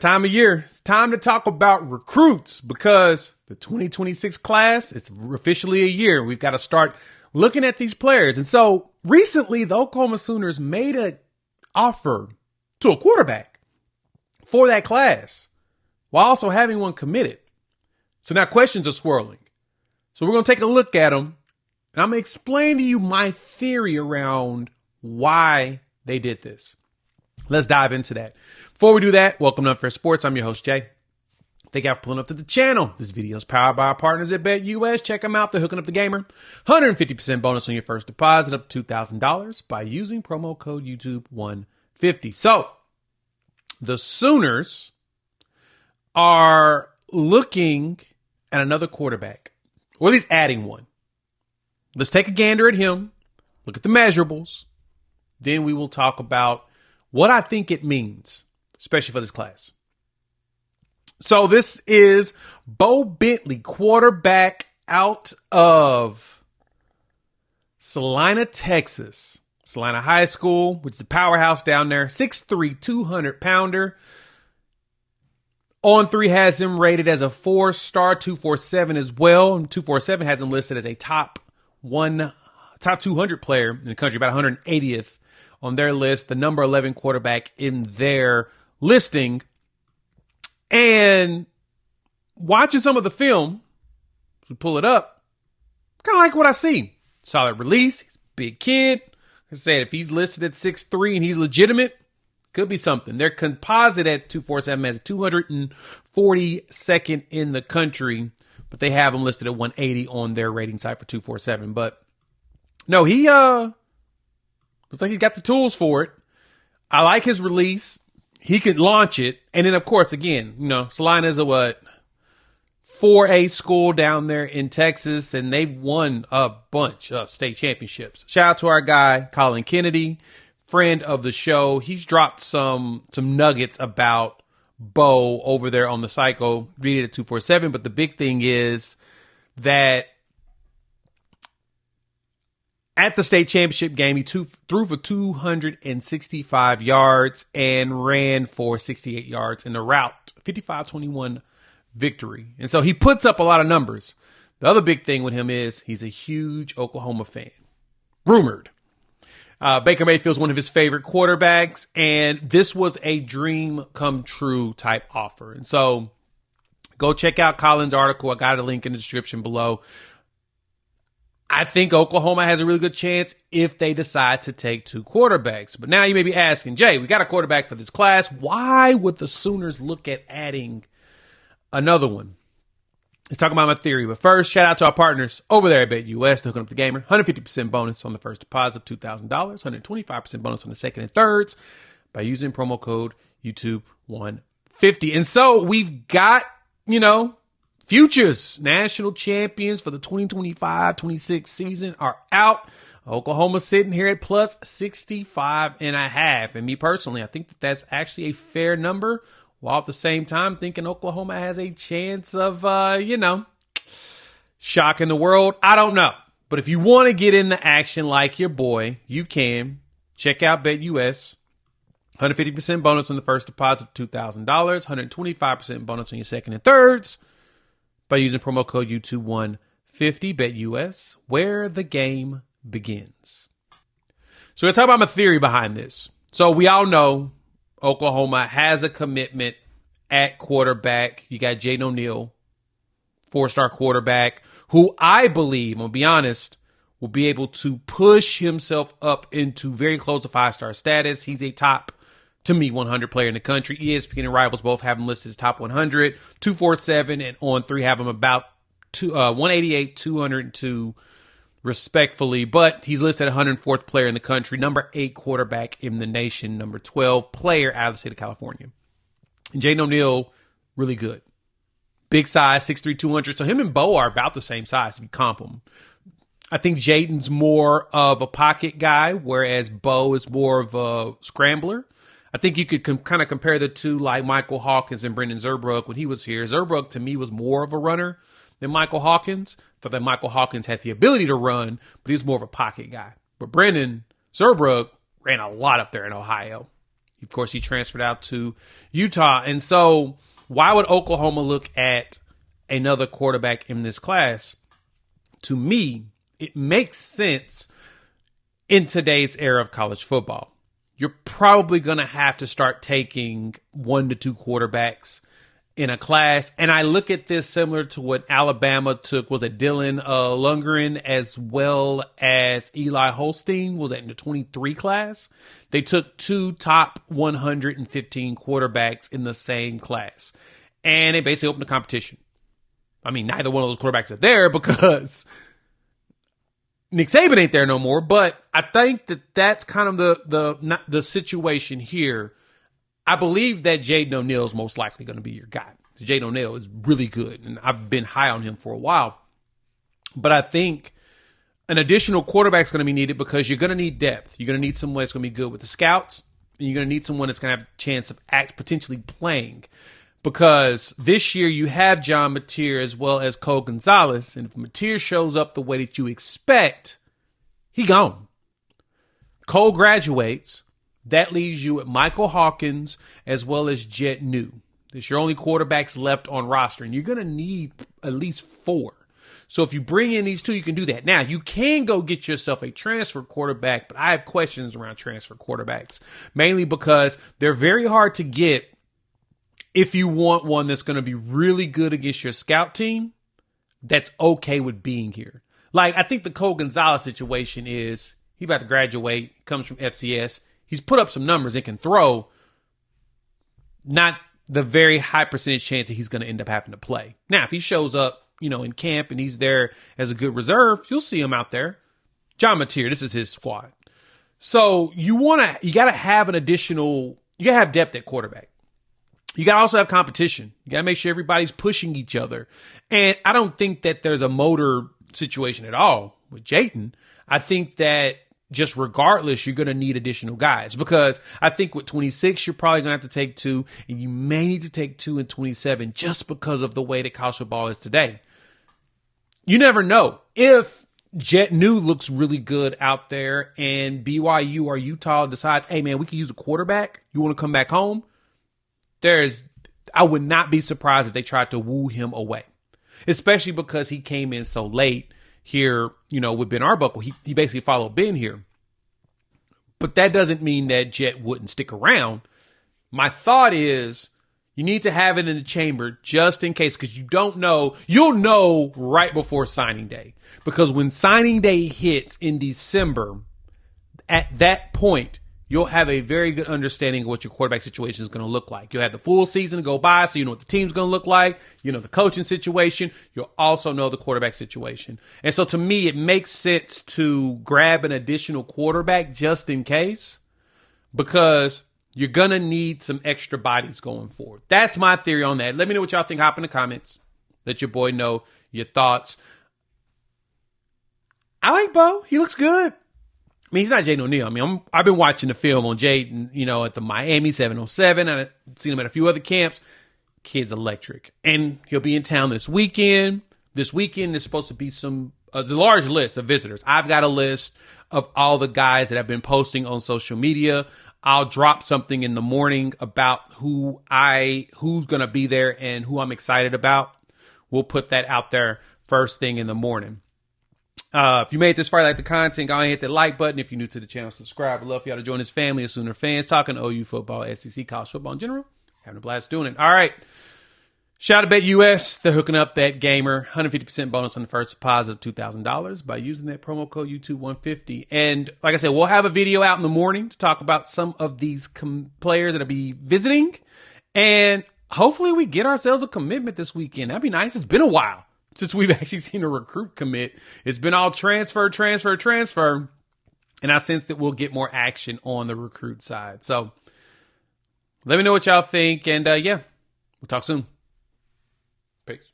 Time of year, it's time to talk about recruits because the 2026 class, it's officially a year. We've got to start looking at these players. And so recently, the Oklahoma Sooners made an offer to a quarterback for that class while also having one committed. So now questions are swirling. So we're going to take a look at them, and I'm going to explain to you my theory around why they did this. Let's dive into that. Before we do that, welcome to Unfair Sports. I'm your host, Jay. Thank you for pulling up to the channel. This video is powered by our partners at BetUS. Check them out. They're hooking up the gamer. 150% bonus on your first deposit up to $2,000 by using promo code YouTube150. So, the Sooners are looking at another quarterback, or at least adding one. Let's take a gander at him, look at the measurables, then we will talk about what I think it means, especially for this class. So this is Bo Bentley, quarterback out of Salina, Texas. Salina High School, which is the powerhouse down there. 6'3", 200-pounder. On3 has him rated as a 4-star, 247 as well. And 247 has him listed as a top 200 player in the country, about 180th on their list, the number 11 quarterback in their listing. And watching some of the film, to pull it up, kind of like what I see. Solid release, he's a big kid. Like I said, if he's listed at 6'3" and he's legitimate, could be something. Their composite at 247 has 242nd in the country, but they have him listed at 180 on their rating site for 247. But no, he looks like he got the tools for it. I like his release. He could launch it. And then, of course, again, Salina is a 4A school down there in Texas, and they've won a bunch of state championships. Shout out to our guy, Colin Kennedy, friend of the show. He's dropped some nuggets about Bo over there on the Psycho. Read it at 247. But the big thing is that at the state championship game, he threw for 265 yards and ran for 68 yards in the route, 55-21 victory. And so he puts up a lot of numbers. The other big thing with him is he's a huge Oklahoma fan. Rumored. Baker Mayfield's one of his favorite quarterbacks, and this was a dream come true type offer. And so go check out Colin's article. I got a link in the description below. I think Oklahoma has a really good chance if they decide to take two quarterbacks. But now you may be asking, Jay, we got a quarterback for this class. Why would the Sooners look at adding another one? Let's talk about my theory. But first, shout out to our partners over there at BetUS. They're hooking up the gamer. 150% bonus on the first deposit of $2,000. 125% bonus on the second and thirds by using promo code YouTube150. And so we've got, futures national champions for the 2025-26 season are out. Oklahoma sitting here at plus 65.5. And me personally, I think that's actually a fair number, while at the same time thinking Oklahoma has a chance of, shocking the world. I don't know. But if you want to get in the action like your boy, you can. Check out BetUS. 150% bonus on the first deposit of $2,000. 125% bonus on your second and thirds by using promo code YouTube150. BetUS, where the game begins. So we're going to talk about my theory behind this. So we all know Oklahoma has a commitment at quarterback. You got Jaden O'Neal, 4-star quarterback, who I believe, I'm going to be honest, will be able to push himself up into very close to 5-star status. He's a top, to me, 100 player in the country. ESPN and Rivals both have him listed as top 100. 247 and On3 have him about 188, 202 respectfully. But he's listed 104th player in the country, number 8 quarterback in the nation, number 12 player out of the state of California. And Jaden O'Neal, really good. Big size, 6'3", 200. So him and Bo are about the same size if you comp them. I think Jaden's more of a pocket guy, whereas Bo is more of a scrambler. I think you could kind of compare the two like Michael Hawkins and Brendan Zerbrook when he was here. Zerbrook, to me, was more of a runner than Michael Hawkins. I thought that Michael Hawkins had the ability to run, but he was more of a pocket guy. But Brendan Zerbrook ran a lot up there in Ohio. Of course, he transferred out to Utah. And so why would Oklahoma look at another quarterback in this class? To me, it makes sense in today's era of college football. You're probably going to have to start taking 1 to 2 quarterbacks in a class. And I look at this similar to what Alabama took, was it Dylan Lundgren as well as Eli Holstein? Was that in the 23 class? They took 2 top 115 quarterbacks in the same class. And they basically opened the competition. I mean, neither one of those quarterbacks are there because Nick Saban ain't there no more. But I think that that's kind of the situation here. I believe that Jaden O'Neal is most likely going to be your guy. Jaden O'Neal is really good, and I've been high on him for a while. But I think an additional quarterback is going to be needed because you're going to need depth. You're going to need someone that's going to be good with the scouts, and you're going to need someone that's going to have a chance of potentially playing. Because this year you have John Mateer as well as Cole Gonzalez, and if Mateer shows up the way that you expect, he gone. Cole graduates. That leaves you at Michael Hawkins as well as Jet New. That's your only quarterbacks left on roster, and you're going to need at least 4. So if you bring in these 2, you can do that. Now, you can go get yourself a transfer quarterback, but I have questions around transfer quarterbacks, mainly because they're very hard to get if you want one that's going to be really good against your scout team that's okay with being here. Like, I think the Cole Gonzalez situation is he about to graduate, comes from FCS. He's put up some numbers and can throw. Not the very high percentage chance that he's going to end up having to play. Now, if he shows up, in camp and he's there as a good reserve, you'll see him out there. John Mateer, this is his squad. So you got to have you got to have depth at quarterback. You got to also have competition. You got to make sure everybody's pushing each other. And I don't think that there's a motor situation at all with Jayden. I think that just regardless, you're going to need additional guys because I think with 26, you're probably going to have to take 2, and you may need to take 2 in 27 just because of the way that college football is today. You never know. If Jet New looks really good out there and BYU or Utah decides, hey, man, we can use a quarterback. You want to come back home? I would not be surprised if they tried to woo him away, especially because he came in so late. Here, with Ben Arbuckle, he basically followed Ben here. But that doesn't mean that Jet wouldn't stick around. My thought is you need to have it in the chamber just in case, because you don't know. You'll know right before signing day. Because when signing day hits in December, at that point, you'll have a very good understanding of what your quarterback situation is going to look like. You'll have the full season to go by, so you know what the team's going to look like. You know the coaching situation. You'll also know the quarterback situation. And so to me, it makes sense to grab an additional quarterback just in case, because you're going to need some extra bodies going forward. That's my theory on that. Let me know what y'all think. Hop in the comments. Let your boy know your thoughts. I like Bo. He looks good. I mean, he's not Jaden O'Neal. I mean, I've been watching the film on Jaden, at the Miami 707. I've seen him at a few other camps. Kid's electric. And he'll be in town this weekend. This weekend is supposed to be there's a large list of visitors. I've got a list of all the guys that have been posting on social media. I'll drop something in the morning about who's going to be there and who I'm excited about. We'll put that out there first thing in the morning. If you made it this far, like the content, go ahead and hit that like button. If you're new to the channel, subscribe. I'd love for y'all to join this family of Sooner fans talking OU football, SEC, college football in general. Having a blast doing it. All right. Shout out to BetUS. They're hooking up that gamer. 150% bonus on the first deposit of $2,000 by using that promo code YouTube150. And like I said, we'll have a video out in the morning to talk about some of these players that'll be visiting. And hopefully we get ourselves a commitment this weekend. That'd be nice. It's been a while since we've actually seen a recruit commit. It's been all transfer. And I sense that we'll get more action on the recruit side. So let me know what y'all think. And we'll talk soon. Peace.